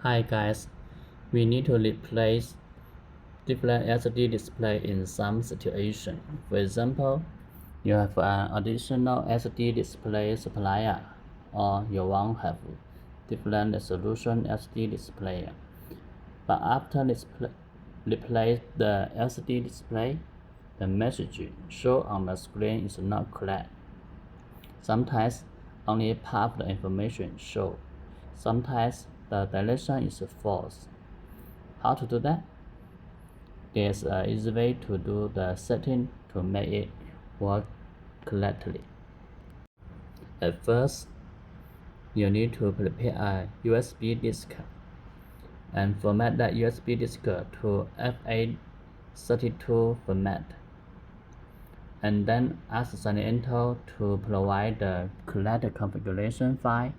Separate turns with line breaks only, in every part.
Hi guys, we need to replace different LCD display in some situation. For example, you have an additional LCD display supplier, or you want to have different resolution LCD display. But after replace the LCD display, the message shown on the screen is not correct. Sometimes only part of the information shows. Sometimes the direction is false. How to do that? There's an easy way to do the setting to make it work correctly. At first, you need to prepare a USB disk and format that USB disk to FAT32 format, and then ask Shiningintl to provide the correct configuration file.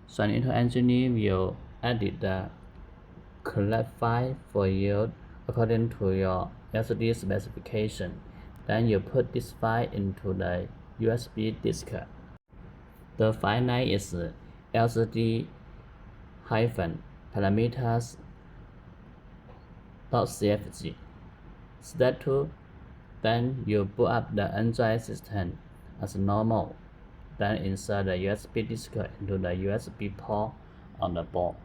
Shiningintl engineer will edit the correct file for you according to your LCD specification. Then you put this file into the USB disk. The file name is LCD-parameters.cfg. Step 2. Then you boot up the Android system as normal. Then insert the USB disk into the USB port on the board.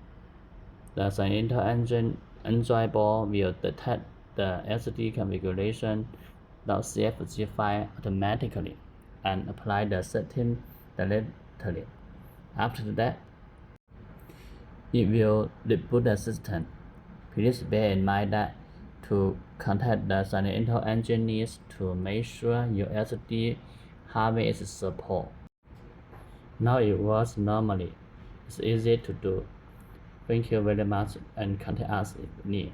The Shiningintl Android board will detect the LCD configuration.cfg file automatically and apply the setting directly. After that, it will reboot the system. Please bear in mind that to contact the Shiningintl engineers to make sure your LCD hardware is support. Now it works normally. It's easy to do. Thank you very much and contact us if need.